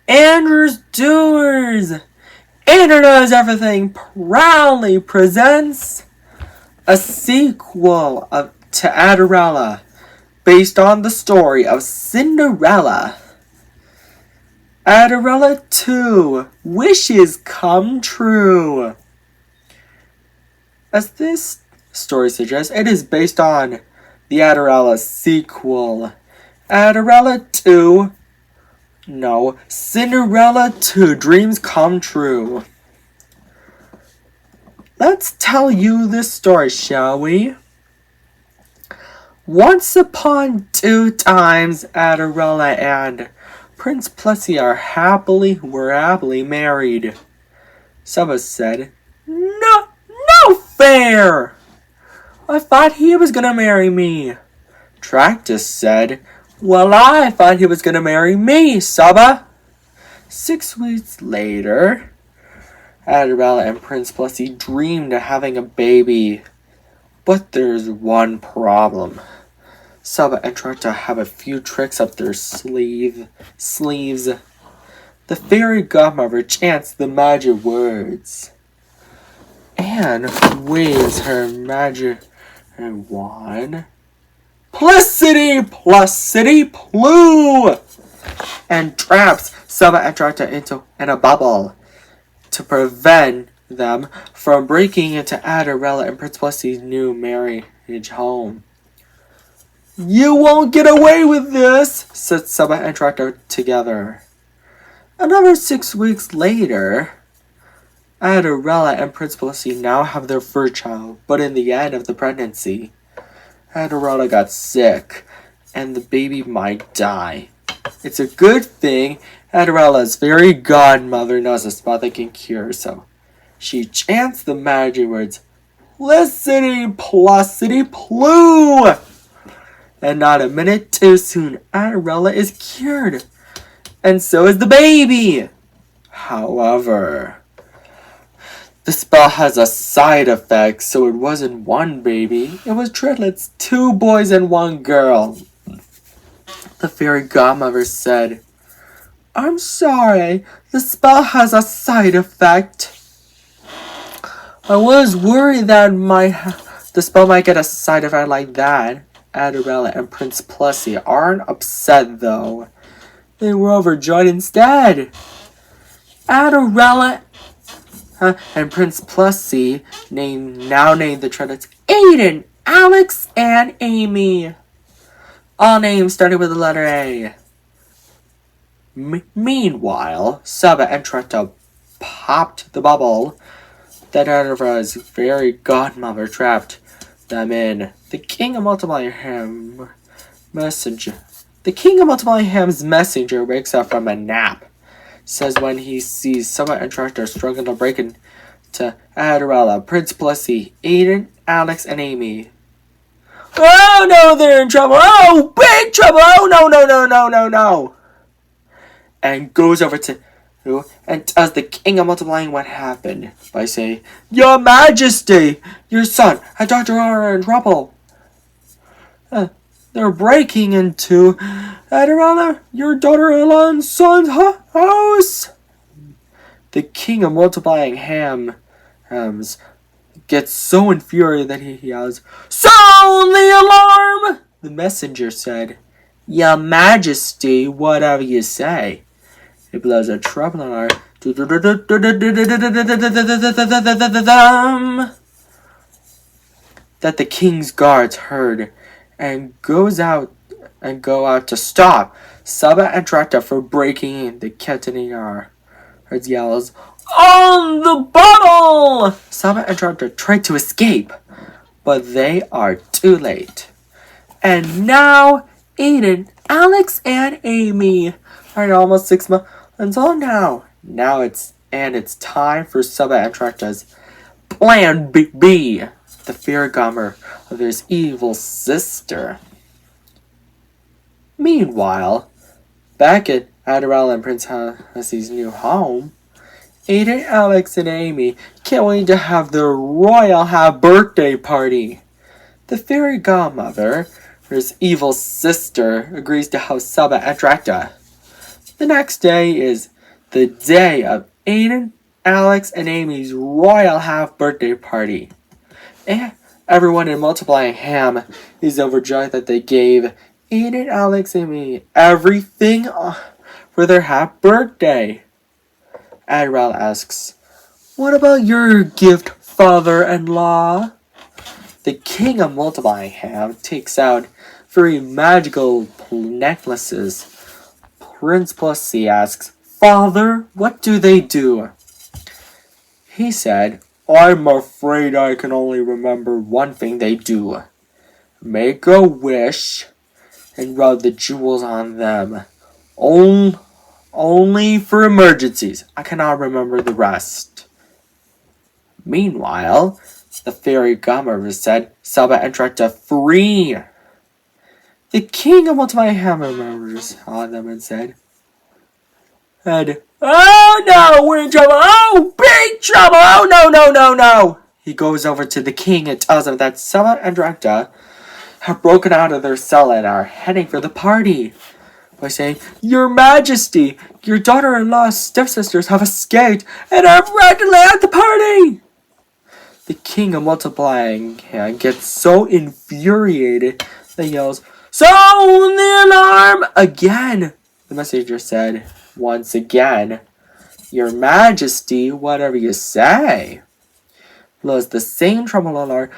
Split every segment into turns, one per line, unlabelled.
Andrew's Doers! Andrew Knows Everything proudly presents a sequel to Adderella based on the story of Cinderella. Adderella 2, Wishes Come True. As this story suggests, it is based on the Adderella sequel. Adderella 2, no, Cinderella 2, Dreams Come True. Let's tell you this story, shall we? Once upon two times, Adderella and Prince Plessy were happily married. Saba said, No fair! I thought he was gonna marry me. Tractus said, Well, I thought he was gonna marry me, Saba. 6 weeks later, Adderella and Prince Plessy dreamed of having a baby. But there's one problem. Saba and Tractus have a few tricks up their sleeves. The fairy godmother chants the magic words. Anne waves her magic wand. Plicity, plue! And traps Saba and Tractus in a bubble to prevent them from breaking into Adderella and Prince Plessy's new marriage home. You won't get away with this, said Saba and Tractus together. Another 6 weeks later, Adderella and Prince Plessy now have their first child, but in the end of the pregnancy, Adderella got sick, and the baby might die. It's a good thing Adderella's fairy godmother knows a spot that can cure, so she chants the magic words, Plicity, plue! And not a minute too soon, Adderella is cured. And so is the baby. However, the spell has a side effect, so it wasn't one baby. It was triplets, 2 boys and 1 girl. The fairy godmother said, I'm sorry, the spell has a side effect. I was worried that the spell might get a side effect like that. Adderella and Prince Plessy aren't upset though. They were overjoyed instead. Adderella and Prince Plessy now named the triplets Aiden, Alex, and Amy. All names started with the letter A. Meanwhile, Saba and Tractus popped the bubble that Adderella's fairy godmother trapped them in. The King of Multiplying Ham's messenger wakes up from a nap. Says when he sees Saba and Tractus struggling to break into Adderella, Prince Plessy, Aiden, Alex, and Amy. Oh no, they're in trouble! Oh, big trouble! Oh no! And goes over to and tells the King of Multiplying what happened by saying, Your Majesty, your son and Dr. are in trouble. They're breaking into Adderella, your daughter-in-law and son's house. The King of Multiplying Hams gets so infuriated that he yells, Sound the alarm! The messenger said, Your Majesty, whatever you say. It blows a trouble alarm that the king's guards heard and go out to stop Saba and Tractus for breaking in. The captain yells, On the bottle! Saba and Tractus try to escape, but they are too late. And now, Aiden, Alex, and Amy are almost 6 months old now. It's time for Saba and Tractus' Plan B, the fairy godmother of his evil sister. Meanwhile, back at Adderella and Prince Plessy's new home, Aiden, Alex, and Amy can't wait to have their royal birthday party. The fairy godmother, his evil sister, agrees to house Saba and Tractus. The next day is the day of Aiden, Alex, and Amy's royal half-birthday party. And everyone in Multiplying Ham is overjoyed that they gave Aiden, Alex, and Amy everything for their half-birthday. Adderella asks, "What about your gift, father-in-law?" The king of Multiplying Ham takes out 3 magical necklaces. Prince Pussy asks, "Father, what do they do?" He said, "I'm afraid I can only remember one thing they do. Make a wish and rub the jewels on them. Only for emergencies. I cannot remember the rest." Meanwhile, the fairy godmother said, "Saba and tried to free." The king of Multiplying Ham remembers saw them and said, "Oh no, we're in trouble! Oh, big trouble! Oh no, no, no, no!" He goes over to the king and tells him that Saba and Drakta have broken out of their cell and are heading for the party. By saying, "Your Majesty, your daughter-in-law's stepsisters have escaped and are rapidly at the party!" The king of Multiplying Ham gets so infuriated that he yells, "Sound the alarm!" Again, the messenger said, once again, "Your Majesty, whatever you say." Blows the same trumpeter alarm.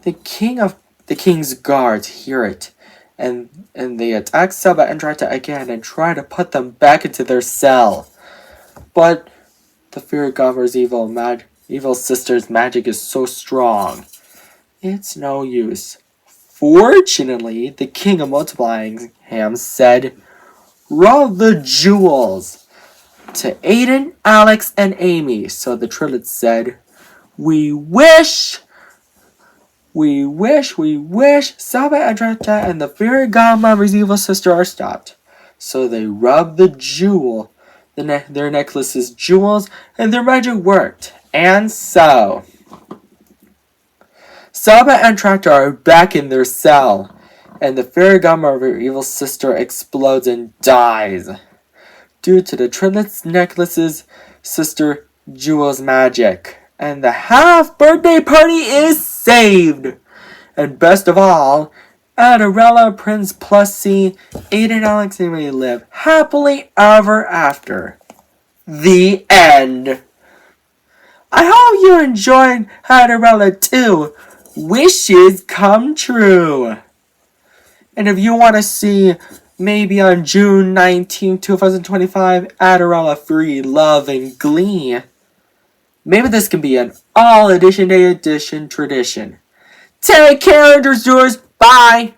The king's guards hear it, and they attack Saba and Drata again and try to put them back into their cell. But the fairy godmother's evil sister's magic is so strong, it's no use. Fortunately, the king of Multiplying Ham said, "Roll the jewels to Aiden, Alex, and Amy." So the Trilogy said, we wish, Saba and Drata and the fairy godmother's evil sister are stopped." So they rubbed the jewel, their necklaces' jewels, and their magic worked. And so Saba and Tractor are back in their cell, and the fairy godmother evil sister explodes and dies due to the Trilogy's necklaces' sister Jewel's magic. And the half-birthday party is saved! And best of all, Adderella, Prince Plussy, Aiden, Alex, and Amy live happily ever after. The end. I hope you enjoyed Adderella too. Wishes come true. And if you want to see, maybe on June 19, 2025, Adderella Free Love and Glee, maybe this can be an all edition day edition tradition. Take care, Underdoers. Bye.